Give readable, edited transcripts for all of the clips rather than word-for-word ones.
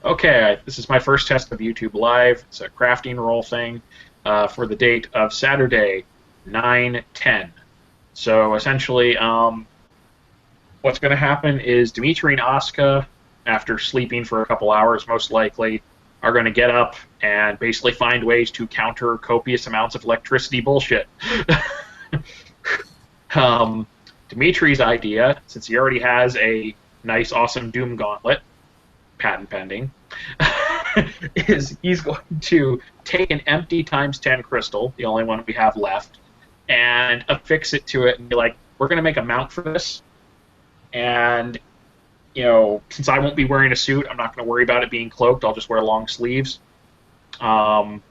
Okay, this is my first test of YouTube Live. It's a crafting roll thing for the date of Saturday, 9/10. So essentially, what's going to happen is Dimitri and Aska, after sleeping for a couple hours, most likely, are going to get up and basically find ways to counter copious amounts of electricity bullshit. um, Dimitri's idea, since he already has a nice, awesome Doom Gauntlet, patent pending, is he's going to take an empty times 10 crystal, the only one we have left, and affix it to it and be like, we're going to make a mount for this. And, since I won't be wearing a suit, I'm not going to worry about it being cloaked. I'll just wear long sleeves. And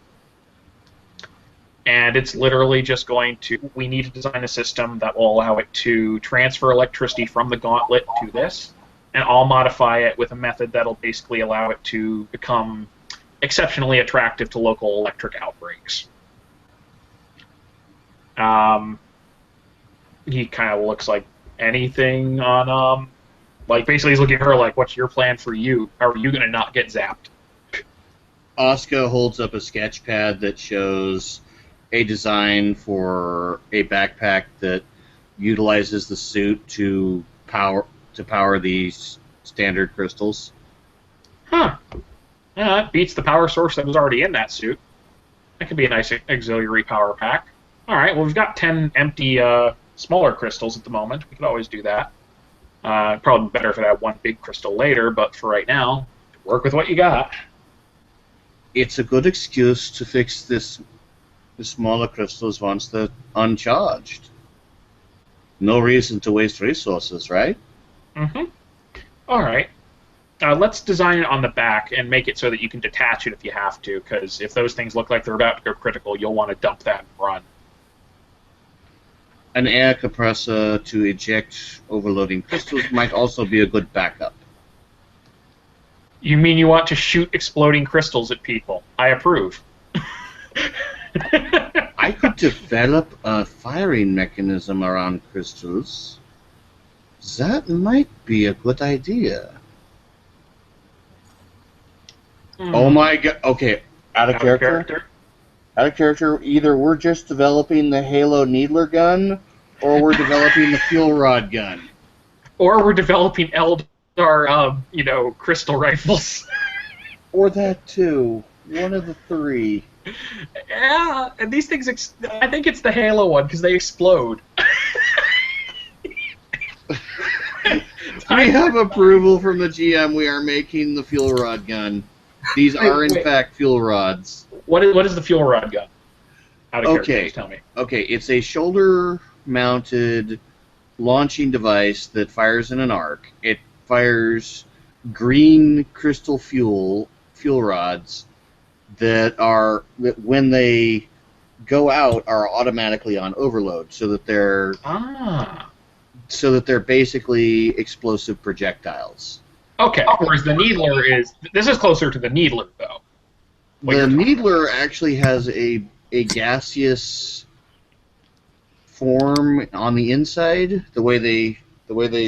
it's literally just we need to design a system that will allow it to transfer electricity from the gauntlet to this, and I'll modify it with a method that'll basically allow it to become exceptionally attractive to local electric outbreaks. He kind of looks like anything on, basically he's looking at her like, what's your plan for you? How are you going to not get zapped? Asuka holds up a sketch pad that shows a design for a backpack that utilizes the suit to power these standard crystals. Huh. Yeah, that beats the power source that was already in that suit. That could be a nice auxiliary power pack. All right, well, we've got 10 empty smaller crystals at the moment. We could always do that. Probably better if I had one big crystal later, but for right now, work with what you got. It's a good excuse to fix the smaller crystals once they're uncharged. No reason to waste resources, right? Mm-hmm. All right. Let's design it on the back and make it so that you can detach it if you have to, because if those things look like they're about to go critical, you'll want to dump that and run. An air compressor to eject overloading crystals might also be a good backup. You mean you want to shoot exploding crystals at people? I approve. I could develop a firing mechanism around crystals. That might be a good idea. Oh my god. Okay, out of character? Out of character, either we're just developing the Halo Needler gun, or we're developing the fuel rod gun. Or we're developing Eldar, crystal rifles. Or that too. One of the three. Yeah, and these things, I think it's the Halo one, because they explode. We have approval from the GM. We are making the fuel rod gun. These are, in fact, fuel rods. What is the fuel rod gun? Out of character, just tell me. Okay, it's a shoulder-mounted launching device that fires in an arc. It fires green crystal fuel rods that when they go out, are automatically on overload, so that they're basically explosive projectiles. Okay, whereas the Needler this is closer to the Needler, though. The Needler actually has a gaseous form on the inside, the way they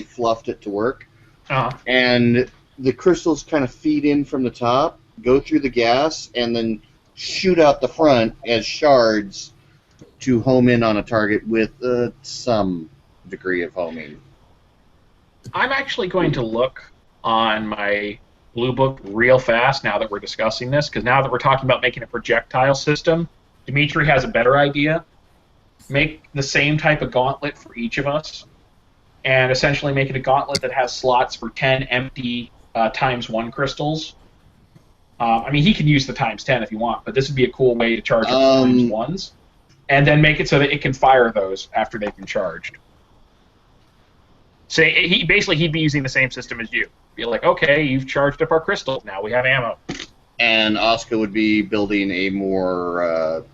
fluffed it to work. And the crystals kind of feed in from the top, go through the gas, and then shoot out the front as shards to home in on a target with some degree of homing. I'm actually going to look on my blue book real fast now that we're discussing this, because now that we're talking about making a projectile system, Dimitri has a better idea. Make the same type of gauntlet for each of us, and essentially make it a gauntlet that has slots for 10 empty ×1 crystals. He can use the ×10 if you want, but this would be a cool way to charge up ×1s, and then make it so that it can fire those after they've been charged. He'd be using the same system as you. Be like, okay, you've charged up our crystals, now we have ammo. And Asuka would be building a more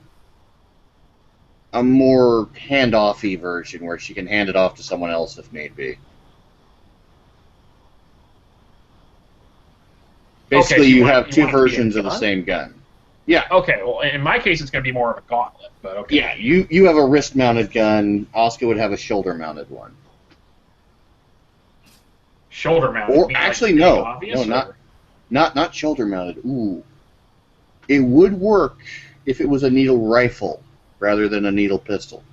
handoffy version where she can hand it off to someone else if need be. Basically, okay, so you have two versions of the same gun. Yeah. Okay, well, in my case, it's going to be more of a gauntlet, but okay. Yeah, you have a wrist-mounted gun. Asuka would have a shoulder-mounted one. Shoulder mounted? Or actually, no, not. Not shoulder mounted. Ooh, it would work if it was a needle rifle rather than a needle pistol.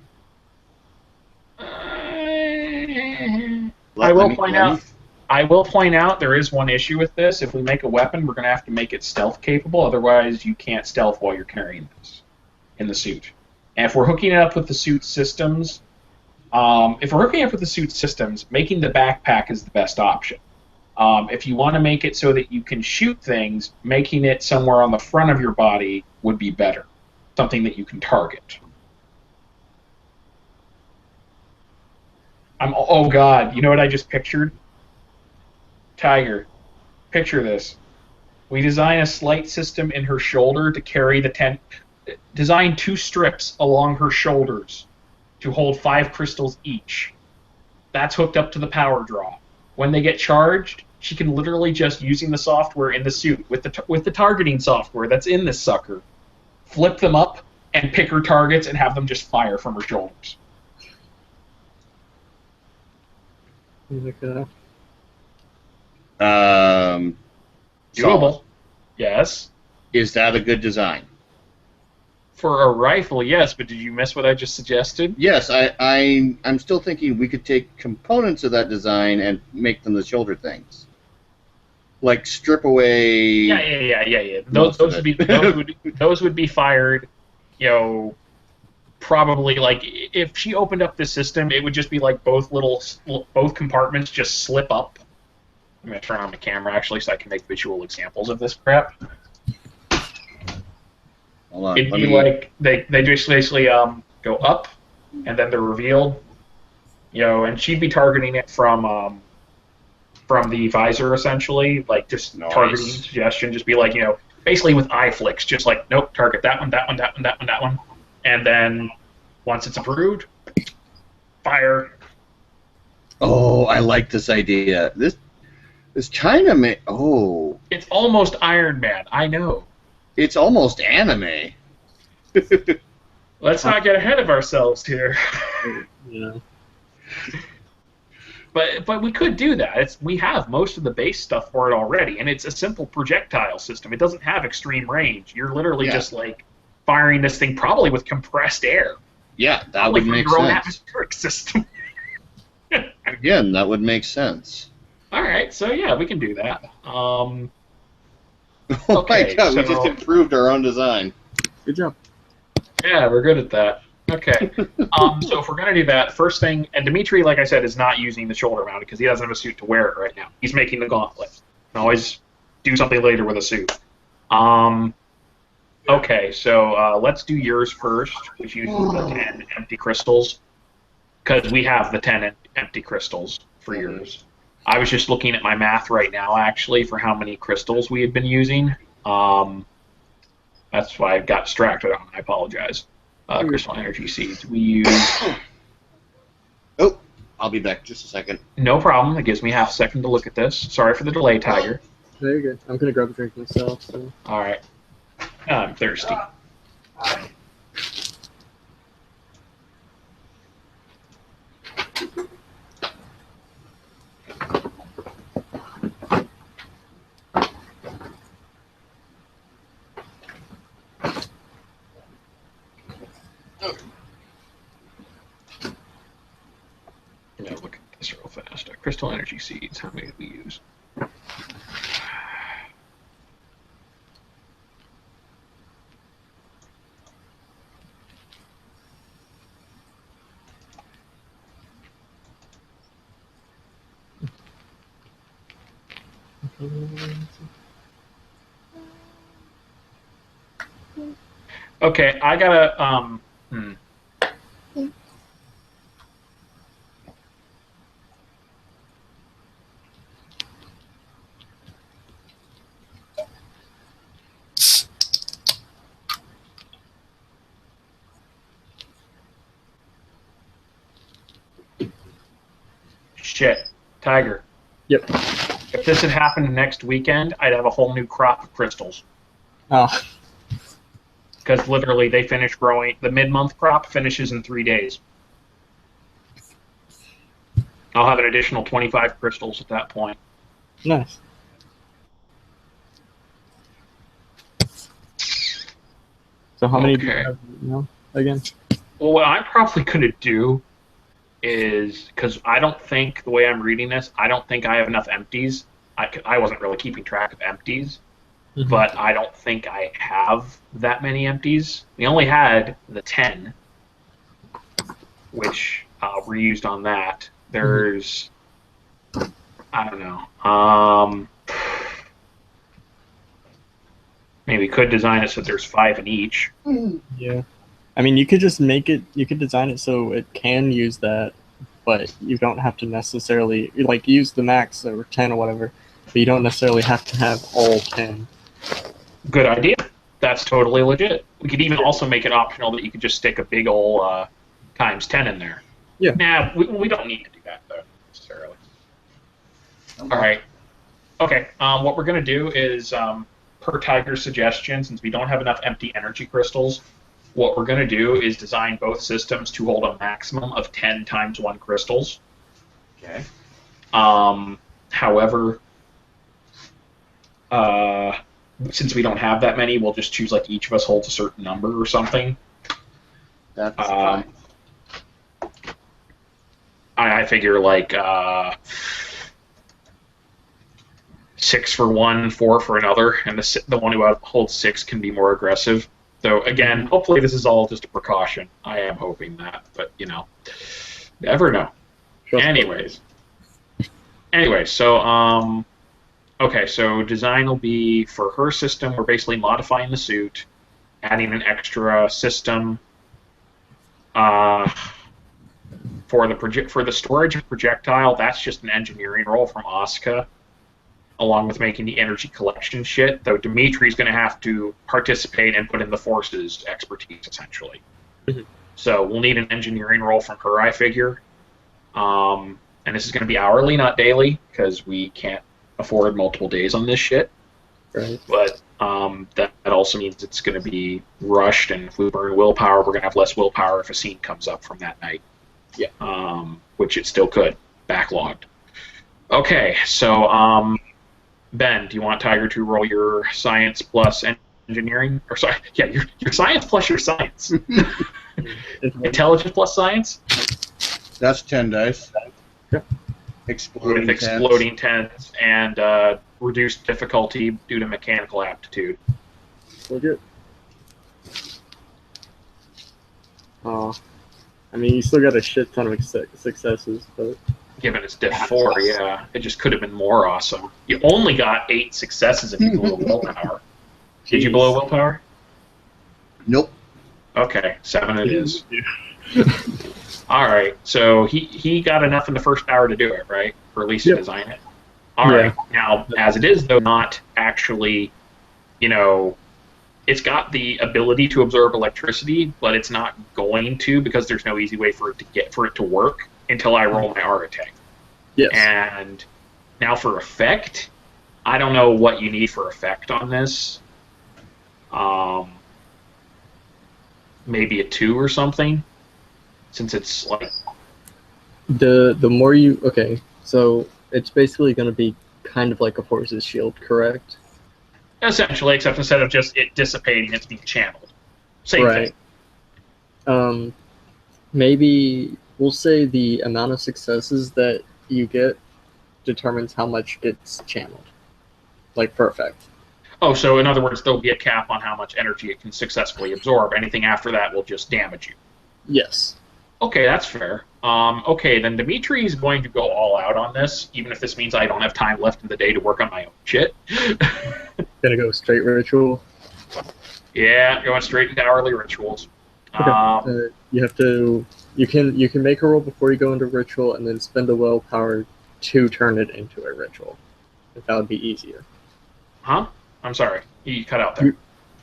I will point out there is one issue with this. If we make a weapon, we're going to have to make it stealth capable. Otherwise, you can't stealth while you're carrying this in the suit. And if we're hooking it up with the suit systems, making the backpack is the best option. If you want to make it so that you can shoot things, making it somewhere on the front of your body would be better. Something that you can target. Oh God, you know what I just pictured? Tiger, picture this. We design a slight system in her shoulder to carry the design 2 strips along her shoulders to hold 5 crystals each. That's hooked up to the power draw. When they get charged, she can literally just, using the software in the suit, with the targeting software that's in this sucker, flip them up and pick her targets and have them just fire from her shoulders. Doable. Yes. Is that a good design? For a rifle, yes, but did you miss what I just suggested? Yes, I'm still thinking we could take components of that design and make them the shoulder things. Like strip away. Yeah. Those would be fired. You know, probably like if she opened up this system, it would just be like both compartments just slip up. I'm gonna turn on the camera actually so I can make visual examples of this crap. Hold on, it'd be like they just basically go up and then they're revealed. You know, and she'd be targeting it from the visor essentially, like just targeting suggestion, just be like, you know, basically with eye flicks, just like, nope, target that one, that one, that one, that one, that one. And then once it's approved, fire. Oh, I like this idea. This China it's almost Iron Man, I know. It's almost anime. Let's not get ahead of ourselves here. Yeah. But we could do that. We have most of the base stuff for it already, and it's a simple projectile system. It doesn't have extreme range. You're literally just like firing this thing probably with compressed air. Yeah, that would make your own sense. atmospheric system. Again, that would make sense. All right, so yeah, we can do that. Oh my God, we just improved our own design. Good job. Yeah, we're good at that. Okay. So if we're going to do that, first thing, and Dimitri, like I said, is not using the shoulder mounted because he doesn't have a suit to wear it right now. He's making the gauntlet. Can always do something later with a suit. Okay, so let's do yours first, which uses the 10 empty crystals, because we have the 10 empty crystals for yours. I was just looking at my math right now, actually, for how many crystals we had been using. That's why I got distracted on. I apologize. Crystal energy seeds. We use... Oh, I'll be back just a second. No problem. It gives me half a second to look at this. Sorry for the delay, Tiger. Very good. I'm going to grab a drink myself. So. All right. I'm thirsty. Yeah, look at this real fast. Crystal energy seeds. How many did we use? Okay, I gotta Shit, Tiger. Yep. If this had happened next weekend, I'd have a whole new crop of crystals. Oh. Because literally they finish growing. The mid-month crop finishes in 3 days. I'll have an additional 25 crystals at that point. Nice. So how many do you Okay. have now again? Well, what I'm probably going to do is, because I don't think, the way I'm reading this, I don't think I have enough empties. I wasn't really keeping track of empties, but I don't think I have that many empties. We only had the 10, which were used on that. There's, I don't know. Maybe could design it so there's 5 in each. Yeah. I mean, you could just make it, you could design it so it can use that, but you don't have to necessarily, like, use the max or 10 or whatever, but you don't necessarily have to have all 10. Good idea. That's totally legit. We could even also make it optional that you could just stick a big ol' times 10 in there. Yeah. Nah, we don't need to do that, though, necessarily. All right. Okay, what we're going to do is, per Tiger's suggestion, since we don't have enough empty energy crystals, what we're going to do is design both systems to hold a maximum of 10 times 1 crystals. Okay. However, since we don't have that many, we'll just choose, like, each of us holds a certain number or something. That's fine. I figure, like, 6 for one, 4 for another, and the one who holds 6 can be more aggressive. So, again, hopefully this is all just a precaution. I am hoping that, but, you know, never know. Anyways, so, okay, so design will be, for her system, we're basically modifying the suit, adding an extra system for the storage of projectile. That's just an engineering role from Asuka, along with making the energy collection shit, though Dimitri's going to have to participate and put in the forces expertise, essentially. So we'll need an engineering role from her, I figure. And this is going to be hourly, not daily, because we can't afford multiple days on this shit. Right. But that also means it's going to be rushed, and if we burn willpower, we're going to have less willpower if a scene comes up from that night. Yeah. Which it still could. Backlogged. Okay, so, Ben, do you want Tiger to roll your science plus engineering? Or sorry, yeah, your science plus your science. Intelligence plus science? That's 10 dice. Yep. Exploding With exploding tens and reduced difficulty due to mechanical aptitude. So good. I mean, you still got a shit ton of successes, but... Given it's diff 4, yeah. It just could have been more awesome. You only got 8 successes if you blew willpower. Did you blow willpower? Nope. Okay, 7 it is. Alright, so he got enough in the first hour to do it, right? Or at least to design it. Alright, now, as it is, though, not actually, you know, it's got the ability to absorb electricity, but it's not going to, because there's no easy way for it to work until I roll my Architect. Yes. And now for effect, I don't know what you need for effect on this. Maybe a 2 or something, since it's like... The more you... Okay, so it's basically going to be kind of like a forces shield, correct? Essentially, except instead of just it dissipating, it's being channeled. Same thing. Maybe we'll say the amount of successes that you get determines how much gets channeled. Like, for effect. Oh, so in other words, there'll be a cap on how much energy it can successfully absorb. Anything after that will just damage you. Yes. Okay, that's fair. Okay, then Dimitri is going to go all out on this, even if this means I don't have time left in the day to work on my own shit. Gonna go straight ritual. Yeah, going straight into hourly rituals. Okay. You have to. You can make a roll before you go into ritual, and then spend a willpower to turn it into a ritual. That would be easier. Huh? I'm sorry, you cut out there.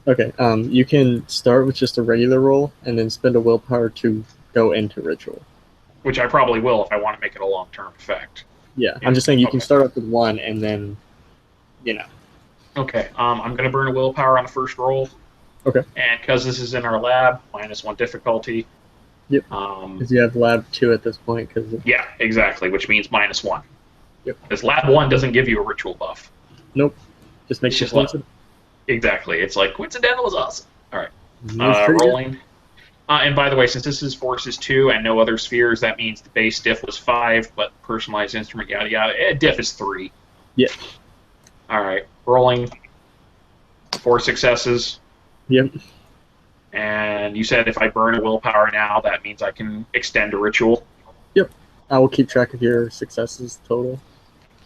Okay. You can start with just a regular roll, and then spend a willpower to go into ritual. Which I probably will if I want to make it a long-term effect. Yeah, I'm just saying you can start off with 1, and then, you know. Okay, I'm going to burn a willpower on the first roll. Okay. And because this is in our lab, -1 difficulty. Yep. Because you have lab 2 at this point. Yeah, exactly, which means -1. Yep. Because lab 1 doesn't give you a ritual buff. Nope. Just makes It's you just exactly. It's like, coincidental is awesome. All right. Rolling. And by the way, since this is forces 2 and no other spheres, that means the base diff was 5, but personalized instrument, yada yada. Diff is 3. Yeah. All right, rolling. 4 successes. Yep. And you said if I burn a willpower now, that means I can extend a ritual. Yep. I will keep track of your successes total.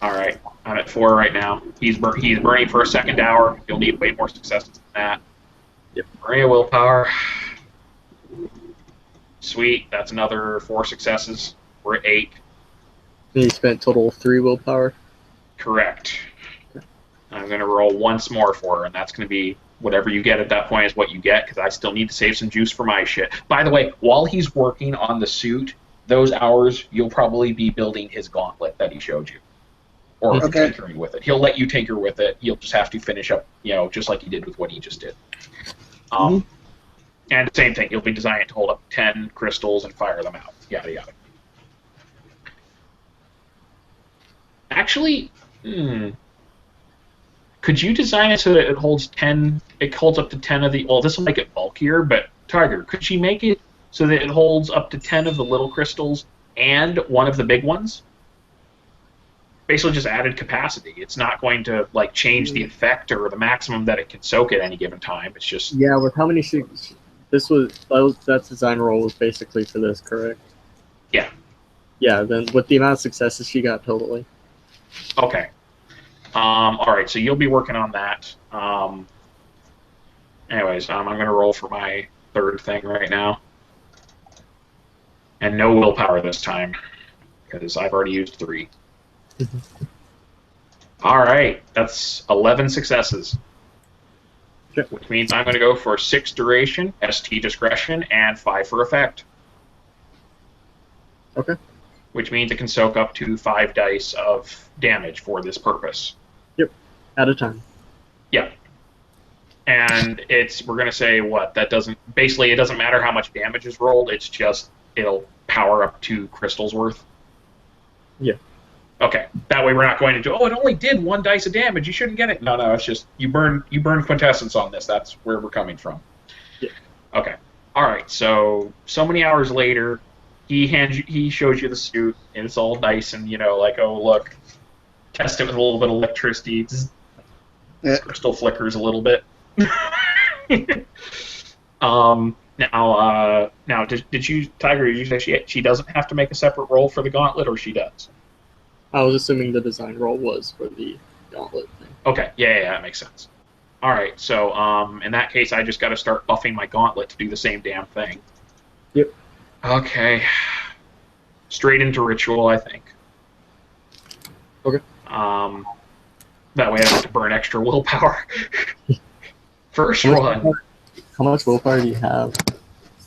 All right, I'm at 4 right now. He's burning for a second hour. You'll need way more successes than that. Yep. Burning a willpower. Sweet, that's another 4 successes. We're at 8. And you spent total 3 willpower? Correct. I'm going to roll once more for her, and that's going to be whatever you get at that point is what you get, because I still need to save some juice for my shit. By the way, while he's working on the suit, those hours, you'll probably be building his gauntlet that he showed you. Or tinkering with it. He'll let you tinker with it. You'll just have to finish up, just like he did with what he just did. And the same thing, you'll be designing it to hold up 10 crystals and fire them out. Yada, yada. Actually, could you design it so that it holds 10? It holds up to 10 of the. Well, this will make it bulkier, but Tiger, could she make it so that it holds up to 10 of the little crystals and one of the big ones? Basically, just added capacity. It's not going to change the effect or the maximum that it can soak at any given time. It's just with how many that design roll was basically for this, correct? Yeah. Yeah. Then with the amount of successes she got totally. Okay. All right, so you'll be working on that. Anyways, I'm going to roll for my 3rd thing right now. And no willpower this time, because I've already used 3. All right, that's 11 successes. Yep. Which means I'm going to go for 6 duration, ST discretion, and 5 for effect. Okay. Which means it can soak up to 5 dice of damage for this purpose. Yep, at a time. Yeah. And we're going to say it doesn't matter how much damage is rolled, it's just, it'll power up 2 crystals worth. Yeah. Okay, that way we're not going to do, it only did 1 dice of damage, you shouldn't get it. No, it's just, you burn quintessence on this, that's where we're coming from. Yeah. Okay, alright, so many hours later, he shows you the suit, and it's all nice and, oh, look, test it with a little bit of electricity, crystal flickers a little bit. Now, did you, Tiger, did you say she doesn't have to make a separate roll for the gauntlet, or she does? I was assuming the design roll was for the gauntlet thing. Okay, yeah, that makes sense. All right, so in that case, I just got to start buffing my gauntlet to do the same damn thing. Yep. Okay. Straight into ritual, I think. Okay. That way I don't have to burn extra willpower. First one. How much willpower do you have?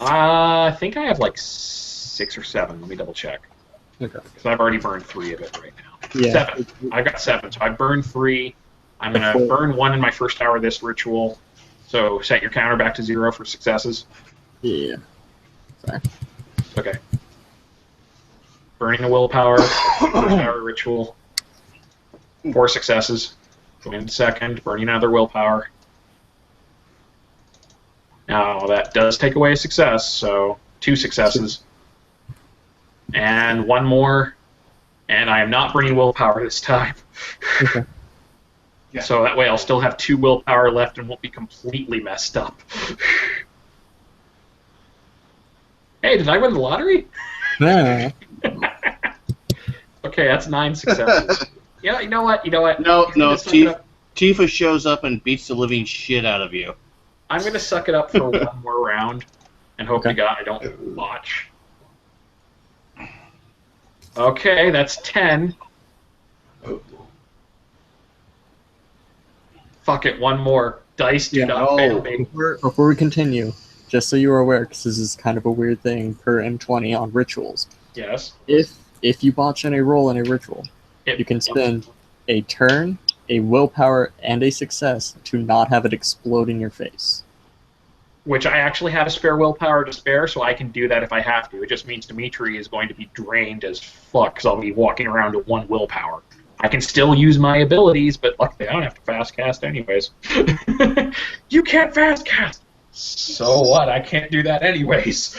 I think I have 6 or 7. Let me double check. Okay. Because I've already burned 3 of it right now. Yeah. 7. I've got 7, so I burned 3. I'm going to burn 1 in my first hour of this ritual. So set your counter back to 0 for successes. Yeah. Sorry. Okay. Burning the willpower, first hour ritual. 4 successes. Going into second, burning another willpower. Now, that does take away a success, so 2 successes. And 1 more, and I am not burning willpower this time. Okay. Yeah. So that way I'll still have 2 willpower left and won't be completely messed up. Hey, did I win the lottery? Yeah. Okay, that's 9 successes. Yeah, you know what? No, Tifa shows up and beats the living shit out of you. I'm going to suck it up for 1 more round and hope to God I don't botch. Okay, that's 10. Fuck it, 1 more. Dice do not fail me. Before we continue, just so you are aware, because this is kind of a weird thing per M20 on rituals. Yes. If you botch in a roll in a ritual, you can spend a turn, a willpower, and a success to not have it explode in your face. Which I actually have a spare willpower to spare, so I can do that if I have to. It just means Dimitri is going to be drained as fuck, because I'll be walking around with 1 willpower. I can still use my abilities, but luckily I don't have to fast cast anyways. You can't fast cast! So what? I can't do that anyways.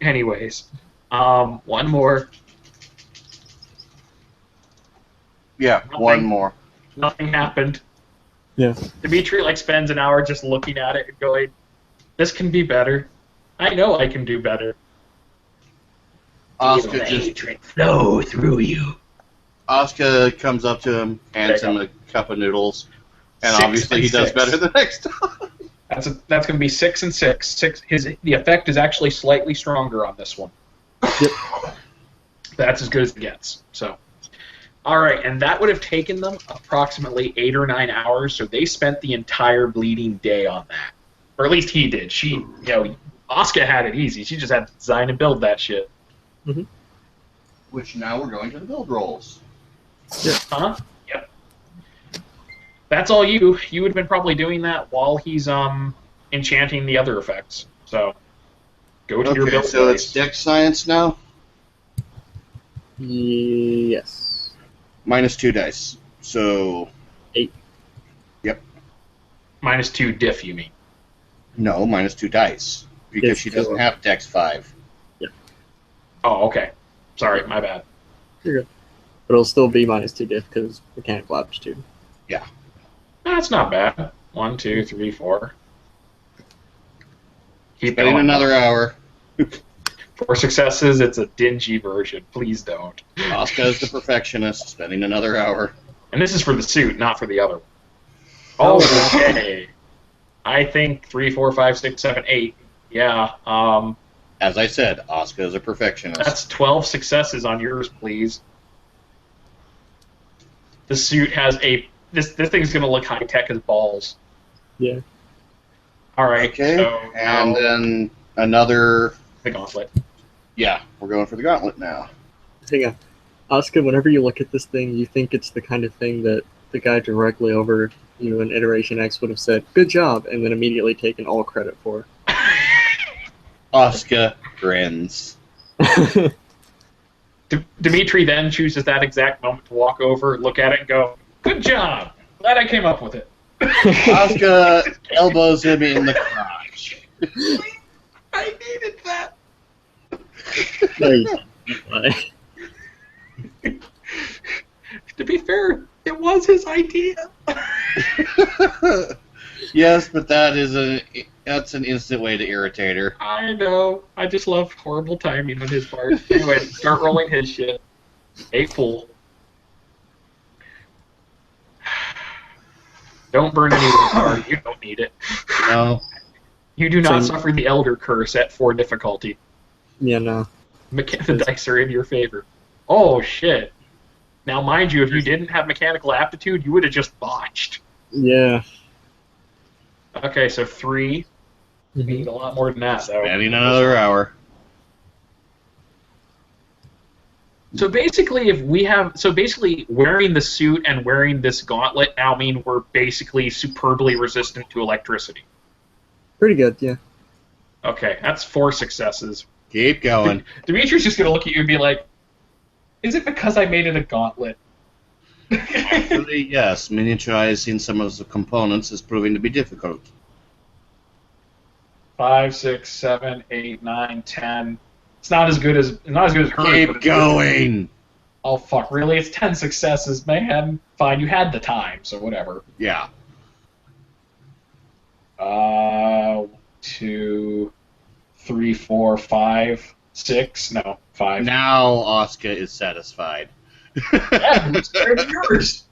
Anyways, one more. Yeah, one more. Nothing happened. Yeah. Dimitri spends an hour just looking at it and going, "This can be better. I know I can do better." Oscar flow through you. Oscar comes up to him, hands him a cup of noodles, and obviously he does better the next time. That's going to be 6 and 6. The effect is actually slightly stronger on this one. Yep. That's as good as it gets. So, all right, and that would have taken them approximately 8 or 9 hours. So they spent the entire bleeding day on that, or at least he did. Asuka had it easy. She just had to design and build that shit. Mm-hmm. Which now we're going to the build rolls. Yep. Huh? Yep. That's all you. You would have been probably doing that while he's enchanting the other effects. So go to your build. So it's Dex Science now? Yes. -2 dice. So 8. Yep. -2 diff, you mean? No, -2 dice. Because Diff she doesn't have Dex 5. Yep. Oh, okay. Sorry, my bad. You're good. But it'll still be -2 diff because mechanical aptitude. Yeah. That's not bad. 1, 2, 3, 4. Keep Spending going. another hour. 4 successes, it's a dingy version. Please don't. Asuka's the perfectionist, spending another hour. And this is for the suit, not for the other one. Oh, Okay. I think 3, 4, 5, 6, 7, 8. Yeah. As I said, Asuka is a perfectionist. That's 12 successes on yours, please. The suit has a... This thing's going to look high-tech as balls. Yeah. All right. Okay, So and then another... the gauntlet. Yeah, we're going for the gauntlet now. Hang on. Asuka, whenever you look at this thing, you think it's the kind of thing that the guy directly over, in Iteration X would have said, "Good job," and then immediately taken all credit for. Asuka grins. Dimitri then chooses that exact moment to walk over, look at it, and go, "Good job! Glad I came up with it." Asuka elbows him in the crotch. I needed that. To be fair, it was his idea. Yes, but that's an instant way to irritate her. I know. I just love horrible timing on his part. Anyway, start rolling his shit. 8 full. Don't burn any willpower. You don't need it. No. You do not Same. suffer the Elder Curse at 4 difficulty. Yeah, no. The dice are in your favor. Oh, shit. Now, mind you, if you didn't have mechanical aptitude, you would have just botched. Yeah. Okay, so 3. We need a lot more than that, though. Spending another hour. So basically, wearing the suit and wearing this gauntlet now mean we're basically superbly resistant to electricity. Pretty good, yeah. Okay, that's 4 successes. Keep going. Dimitri's just gonna look at you and be like, "Is it because I made it a gauntlet?" Actually, yes, miniaturizing some of the components is proving to be difficult. 5, 6, 7, 8, 9, 10. It's not as good as hers. Keep going. Oh fuck! Really? It's 10 successes, man. Fine, you had the time, so whatever. Yeah. 2, 3, 4, 5, 6. No, 5. Now Asuka is satisfied. Yeah, it's better than yours.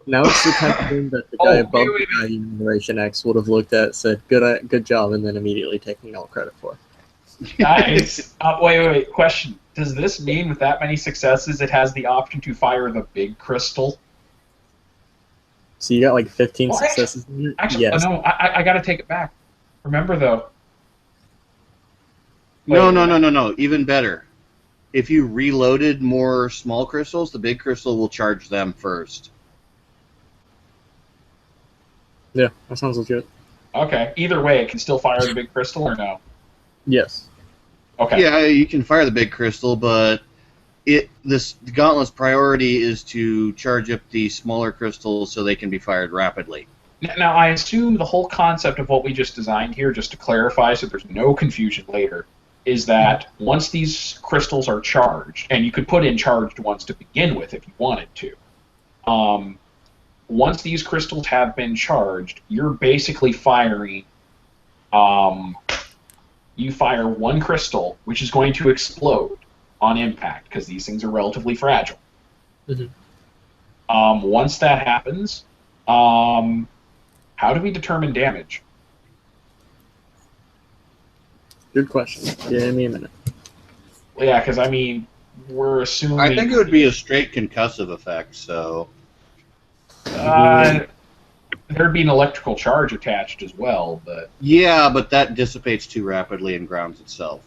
Now it's the type of thing that the guy above the guy in Generation X would have looked at, said, good job, and then immediately taking all credit for. Guys, wait. Question. Does this mean with that many successes it has the option to fire the big crystal? So you got like 15 What? successes in it? Actually, Yes. no, I gotta take it back. Remember, though. No. Even better. If you reloaded more small crystals, the big crystal will charge them first. Yeah, that sounds legit. Okay, either way, it can still fire the big crystal or no? Yes. Okay. Yeah, you can fire the big crystal, but the gauntlet's priority is to charge up the smaller crystals so they can be fired rapidly. Now, I assume the whole concept of what we just designed here, just to clarify so there's no confusion later, is that once these crystals are charged, and you could put in charged ones to begin with if you wanted to, once these crystals have been charged, you're basically firing, you fire one crystal, which is going to explode on impact, because these things are relatively fragile. Mm-hmm. Once that happens, how do we determine damage? Good question. Give me a minute. Well, yeah, because, I mean, we're assuming... I think it would be a straight concussive effect, so... there'd be an electrical charge attached as well, but... Yeah, but that dissipates too rapidly and grounds itself.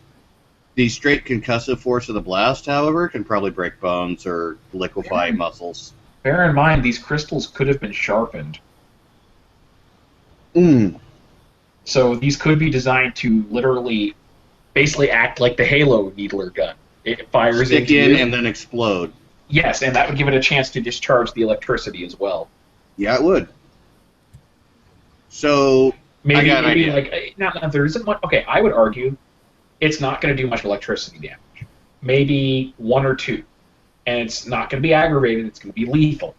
The straight concussive force of the blast, however, can probably break bones or liquefy muscles. Bear in mind, these crystals could have been sharpened. So these could be designed to literally, basically act like the Halo needler gun. It fires Stick into in you. and then explode. Yes, and that would give it a chance to discharge the electricity as well. Yeah, it would. So Maybe idea. like now there isn't much. Okay, I would argue it's not going to do much electricity damage. Maybe 1 or 2, and it's not going to be aggravated. It's going to be lethal.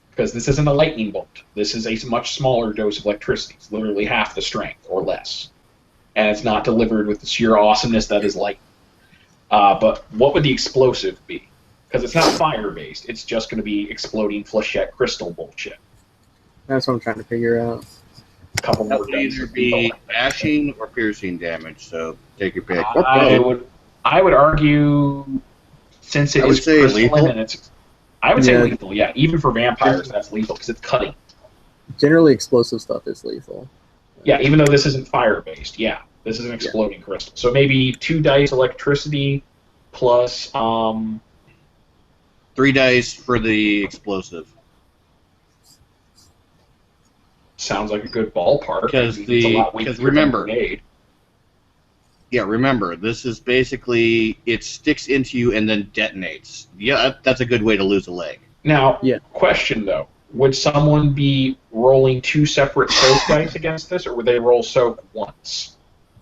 Because this isn't a lightning bolt. This is a much smaller dose of electricity. It's literally half the strength or less. And it's not delivered with the sheer awesomeness that is light. But what would the explosive be? Because it's not fire-based. It's just going to be exploding flechette crystal bullshit. That's what I'm trying to figure out. A couple That more would either be ashing or piercing damage, so take your pick. I would argue, since it is crystalline and it's... I would say lethal, yeah. Even for vampires, that's lethal, because it's cutting. Generally, explosive stuff is lethal. Yeah, even though this isn't fire-based, yeah. This is an exploding crystal. So maybe 2 dice electricity plus... 3 dice for the explosive. Sounds like a good ballpark. Because remember... Yeah, remember, this is basically, it sticks into you and then detonates. Yeah, that's a good way to lose a leg. Now, question though, would someone be rolling 2 separate soak dice against this, or would they roll soak once?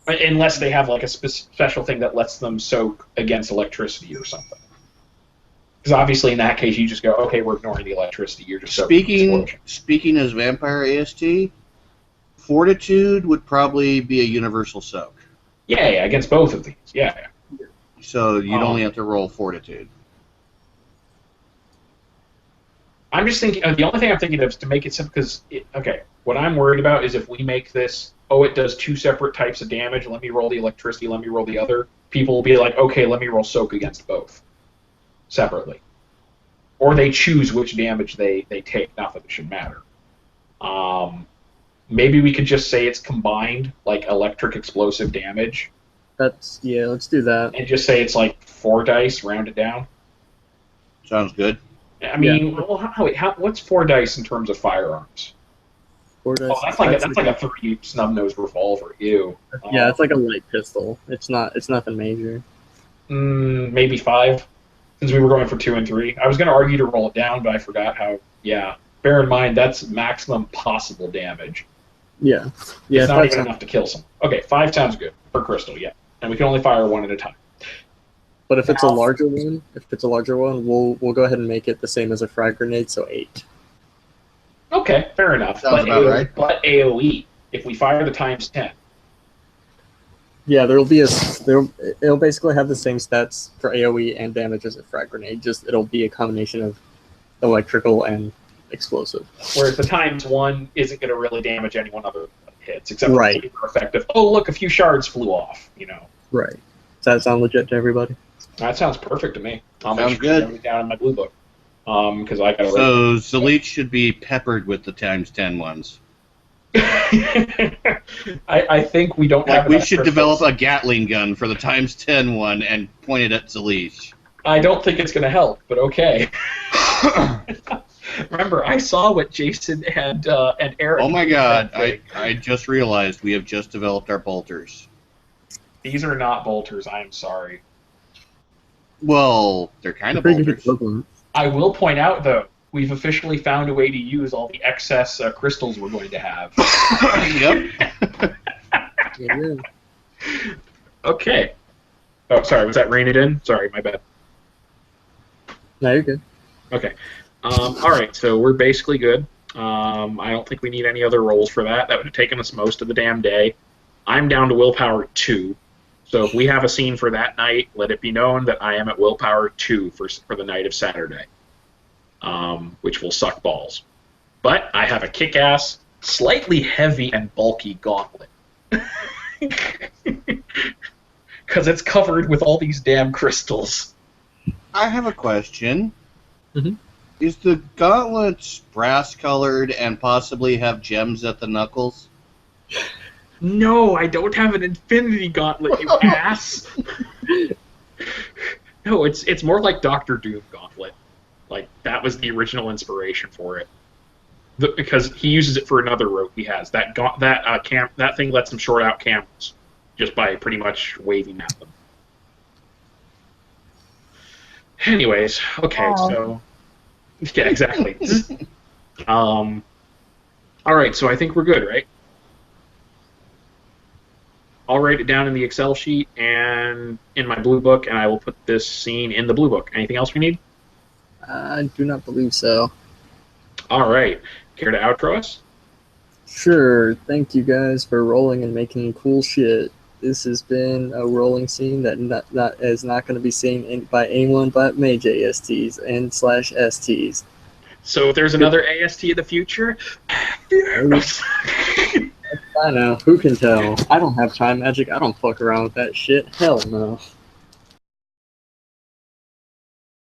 Unless they have like a special thing that lets them soak against electricity or something. Because obviously in that case you just go, okay, we're ignoring the electricity, you're just soaking. Speaking as Vampire AST, Fortitude would probably be a universal soak. Yeah, against both of these. Yeah. So you'd only have to roll Fortitude. I'm just thinking, the only thing I'm thinking of is to make it simple, because, okay, what I'm worried about is if we make this, it does 2 separate types of damage, let me roll the electricity, let me roll the other, people will be like, okay, let me roll soak against both, separately. Or they choose which damage they take, not that it should matter. Maybe we could just say it's combined, like electric explosive damage. Let's do that. And just say it's like 4 dice, round it down. Sounds good. I mean, what's 4 dice in terms of firearms? 4 dice. Oh, that's like a 30 snub-nosed revolver. Ew. Yeah, it's like a light pistol. It's nothing major. Maybe 5, since we were going for 2 and 3. I was going to argue to roll it down, but I forgot how. Yeah. Bear in mind that's maximum possible damage. Yeah. It's not even enough to kill someone. Okay, 5 sounds good per crystal. Yeah, and we can only fire 1 at a time. But if it's a larger one, we'll go ahead and make it the same as a frag grenade, so 8. Okay, fair enough. Sounds about right. But AOE, if we fire the times 10. Yeah, it'll basically have the same stats for AOE and damage as a frag grenade. Just it'll be a combination of electrical and explosive. Whereas the times 1 isn't going to really damage anyone other than hits, except for super effective. Oh, look, a few shards flew off. Right. Does that sound legit to everybody? That sounds perfect to me. I'll sounds make sure good. to down in my blue book. Because I got to. So Zalich should be peppered with the times 10 ones. I think we don't have. We should develop a Gatling gun for the times 10 one and point it at Zalich. I don't think it's going to help, but okay. Remember, I saw what Jason and Eric. Oh my God! I just realized we have just developed our bolters. These are not bolters. I am sorry. Well, they're kind of bolters. I will point out, though, we've officially found a way to use all the excess crystals we're going to have. Yep. Yeah. Okay. Oh, sorry. Was that reining in? Sorry, my bad. No, you're good. Okay. All right. So we're basically good. I don't think we need any other rolls for that. That would have taken us most of the damn day. I'm down to willpower 2. So if we have a scene for that night, let it be known that I am at willpower 2 for the night of Saturday, which will suck balls. But I have a kick-ass, slightly heavy and bulky gauntlet. Because it's covered with all these damn crystals. I have a question. Mm-hmm. Is the gauntlet brass-colored and possibly have gems at the knuckles? No, I don't have an infinity gauntlet, you ass. No, it's more like Doctor Doom gauntlet. Like, that was the original inspiration for it. Because he uses it for another rope he has. That thing lets him short out camels just by pretty much waving at them. Anyways, okay, so yeah, exactly. All right, so I think we're good, right? I'll write it down in the Excel sheet and in my blue book, and I will put this scene in the blue book. Anything else we need? I do not believe so. All right. Care to outro us? Sure. Thank you guys for rolling and making cool shit. This has been a rolling scene that is not going to be seen by anyone but Mage ASTs and /STs. So if there's another AST in the future... I know. Who can tell? I don't have time magic. I don't fuck around with that shit. Hell no.